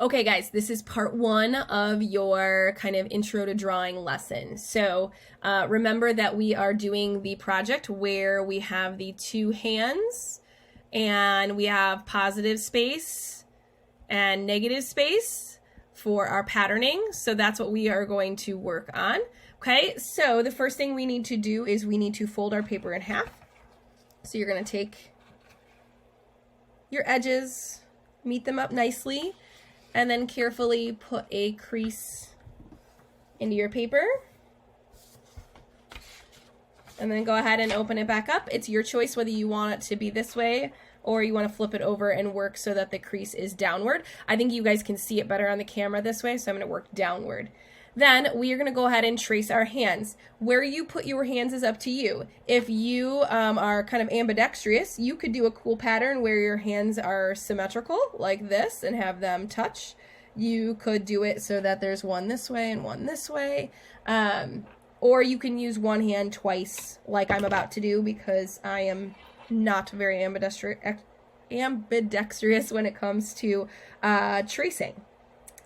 Okay guys, this is part one of your kind of intro to drawing lesson. So remember that we are doing the project where we have the two hands and we have positive space and negative space for our patterning. So that's what we are going to work on. Okay, so the first thing we need to do is we need to fold our paper in half. So you're going to take your edges, meet them up nicely, and then carefully put a crease into your paper. And then go ahead and open it back up. It's your choice whether you want it to be this way or you want to flip it over and work so that the crease is downward. I think you guys can see it better on the camera this way, so I'm going to work downward. Then we are going to go ahead and trace our hands. Where you put your hands is up to you. If you are kind of ambidextrous, you could do a cool pattern where your hands are symmetrical like this and have them touch. You could do it so that there's one this way and one this way. Or you can use one hand twice like I'm about to do because I am not very ambidextrous when it comes to tracing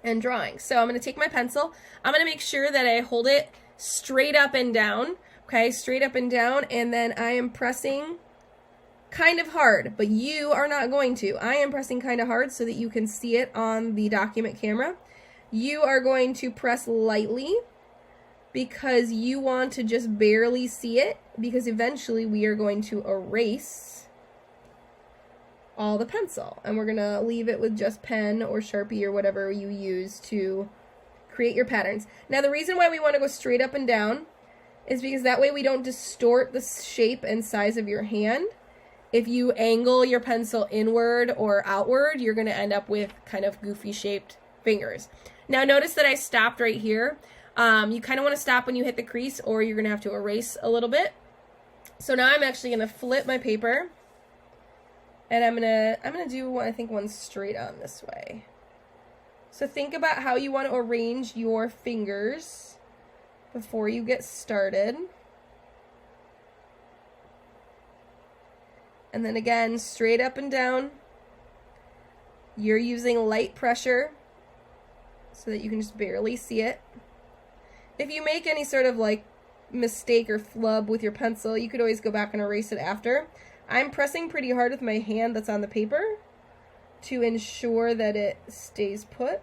and drawing. So I'm going to take my pencil. I'm going to make sure that I hold it straight up and down. Okay, straight up and down, and then I am pressing kind of hard, but you are not going to. I am pressing kind of hard so that you can see it on the document camera. You are going to press lightly because you want to just barely see it, because eventually we are going to erase all the pencil, and we're gonna leave it with just pen or Sharpie or whatever you use to create your patterns. Now the reason why we want to go straight up and down is because that way we don't distort the shape and size of your hand. If you angle your pencil inward or outward, you're gonna end up with kind of goofy shaped fingers. Now notice that I stopped right here. You kind of want to stop when you hit the crease, or you're gonna have to erase a little bit. So now I'm actually gonna flip my paper. And I'm gonna do one, I think one straight on this way. So think about how you want to arrange your fingers before you get started. And then again, straight up and down. You're using light pressure so that you can just barely see it. If you make any sort of like mistake or flub with your pencil, you could always go back and erase it after. I'm pressing pretty hard with my hand that's on the paper to ensure that it stays put.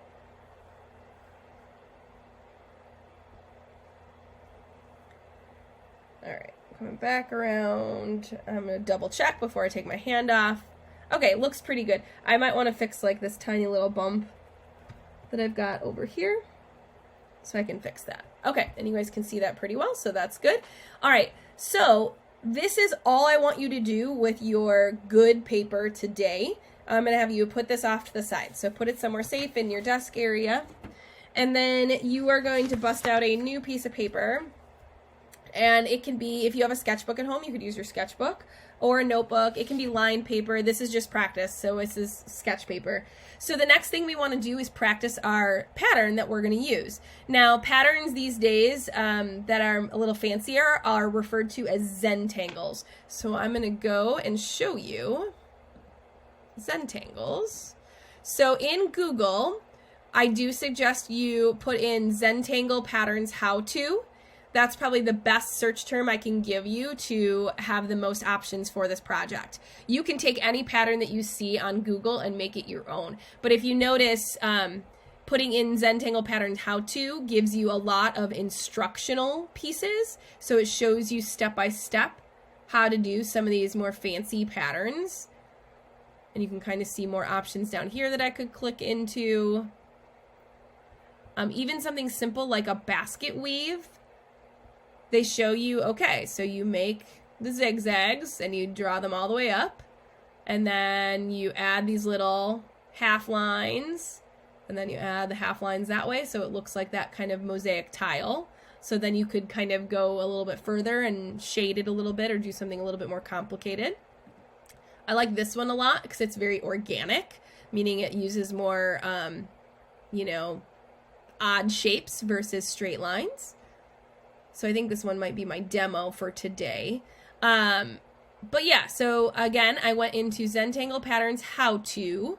Alright, coming back around. I'm going to double check before I take my hand off. Okay, looks pretty good. I might want to fix like this tiny little bump that I've got over here, so I can fix that. Okay, and you guys can see that pretty well, so that's good. Alright, so this is all I want you to do with your good paper today. I'm going to have you put this off to the side. So put it somewhere safe in your desk area. And then you are going to bust out a new piece of paper. And it can be, if you have a sketchbook at home, you could use your sketchbook, or a notebook. It can be lined paper. This is just practice, so this is sketch paper. So the next thing we want to do is practice our pattern that we're going to use. Now, patterns these days that are a little fancier are referred to as Zentangles. So I'm going to go and show you Zentangles. So in Google, I do suggest you put in Zentangle patterns how to. That's probably the best search term I can give you to have the most options for this project. You can take any pattern that you see on Google and make it your own. But if you notice, putting in Zentangle patterns how to gives you a lot of instructional pieces. So it shows you step by step how to do some of these more fancy patterns. And you can kind of see more options down here that I could click into. Even something simple like a basket weave. They show you, okay, so you make the zigzags and you draw them all the way up, and then you add these little half lines, and then you add the half lines that way, so it looks like that kind of mosaic tile. So then you could kind of go a little bit further and shade it a little bit or do something a little bit more complicated. I like this one a lot because it's very organic, meaning it uses more, you know, odd shapes versus straight lines. So I think this one might be my demo for today. But yeah, so again, I went into Zentangle Patterns How To,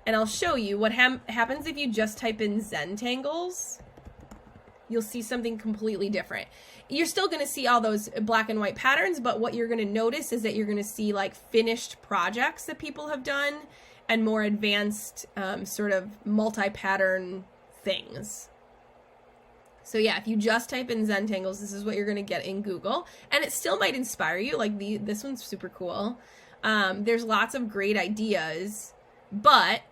And I'll show you what happens if you just type in Zentangles. You'll see something completely different. You're still going to see all those black and white patterns, but what you're going to notice is that you're going to see like finished projects that people have done and more advanced sort of multi-pattern things. So yeah, if you just type in Zentangles, this is what you're going to get in Google. And it still might inspire you. Like this one's super cool. There's lots of great ideas, but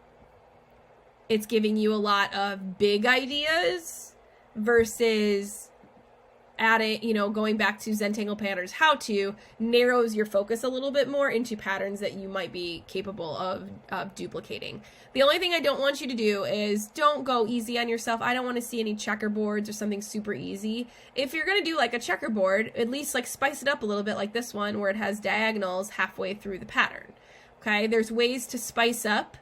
it's giving you a lot of big ideas versus adding, you know, going back to Zentangle Patterns how-to narrows your focus a little bit more into patterns that you might be capable of duplicating. The only thing I don't want you to do is don't go easy on yourself. I don't want to see any checkerboards or something super easy. If you're going to do like a checkerboard, at least like spice it up a little bit like this one where it has diagonals halfway through the pattern. Okay, there's ways to spice up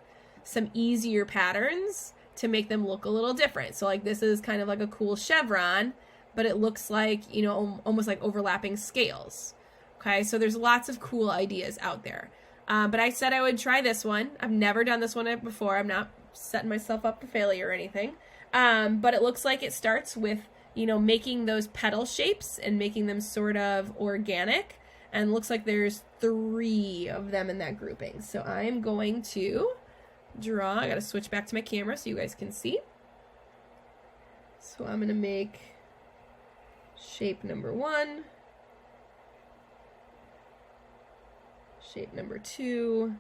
some easier patterns to make them look a little different. So like this is kind of like a cool chevron, but it looks like, you know, almost like overlapping scales. Okay, so there's lots of cool ideas out there. But I said I would try this one. I've never done this one before. I'm not setting myself up for failure or anything. But it looks like it starts with, you know, making those petal shapes and making them sort of organic. And looks like there's 3 of them in that grouping. So I'm going to draw. I got to switch back to my camera so you guys can see. So I'm going to make shape number 1, shape number 2,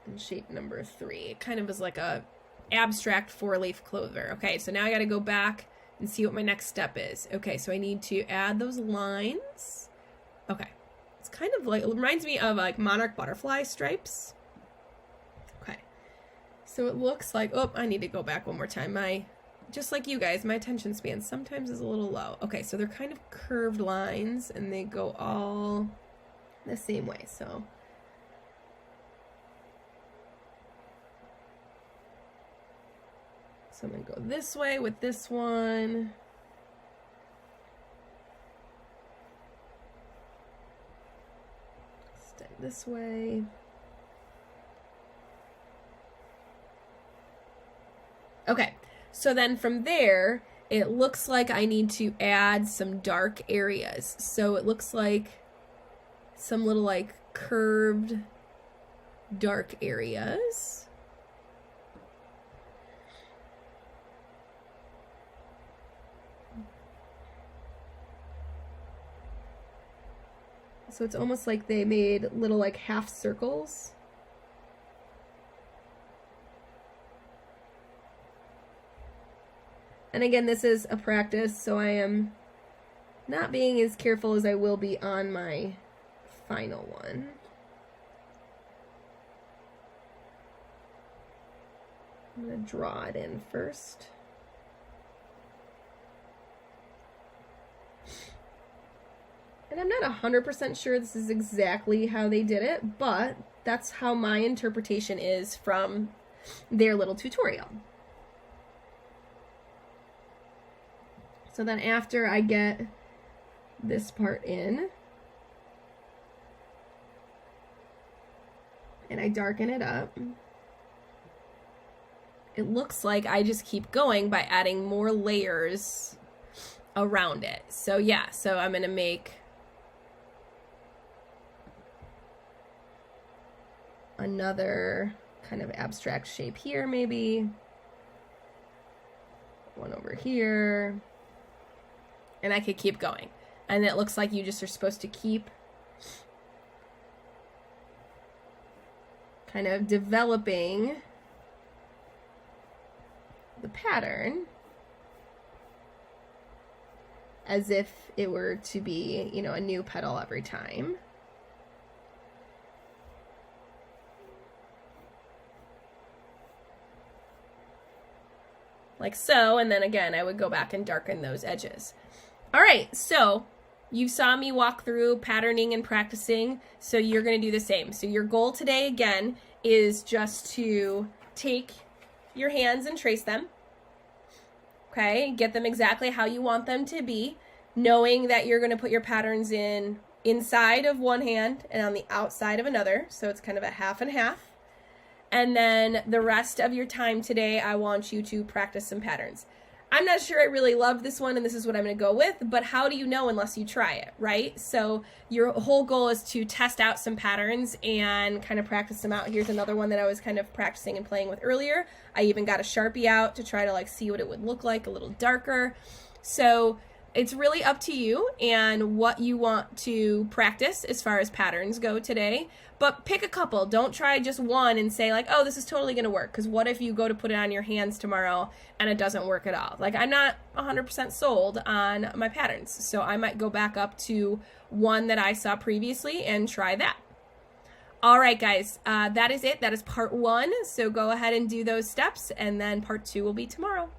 and shape number 3. It kind of is like a abstract 4-leaf clover. Okay, so now I got to go back and see what my next step is. Okay, so I need to add those lines. Okay, it's kind of like, it reminds me of like monarch butterfly stripes. Okay, so it looks like, oh, I need to go back one more time. Just like you guys, my attention span sometimes is a little low. Okay, so they're kind of curved lines and they go all the same way. So I'm going to go this way with this one. Extend this way. Okay. So then from there, it looks like I need to add some dark areas. So it looks like some little like curved dark areas. So it's almost like they made little like half circles. And again, this is a practice, so I am not being as careful as I will be on my final one. I'm going to draw it in first. And I'm not 100% sure this is exactly how they did it, but that's how my interpretation is from their little tutorial. So then after I get this part in, and I darken it up, it looks like I just keep going by adding more layers around it. So yeah, so I'm going to make another kind of abstract shape here, maybe. One over here. And I could keep going. And it looks like you just are supposed to keep kind of developing the pattern as if it were to be, you know, a new petal every time. Like so, and then again, I would go back and darken those edges. All right, so you saw me walk through patterning and practicing, so you're going to do the same. So your goal today, again, is just to take your hands and trace them, okay? Get them exactly how you want them to be, knowing that you're going to put your patterns in inside of one hand and on the outside of another. So it's kind of a half and half. And then the rest of your time today, I want you to practice some patterns. I'm not sure I really love this one and this is what I'm going to go with, but how do you know unless you try it, right? So your whole goal is to test out some patterns and kind of practice them out. Here's another one that I was kind of practicing and playing with earlier. I even got a Sharpie out to try to like see what it would look like a little darker. So it's really up to you and what you want to practice as far as patterns go today. But pick a couple. Don't try just one and say like, oh, this is totally going to work. Because what if you go to put it on your hands tomorrow and it doesn't work at all? Like, I'm not 100% sold on my patterns. So I might go back up to one that I saw previously and try that. All right, guys, that is it. That is part 1. So go ahead and do those steps. And then part 2 will be tomorrow.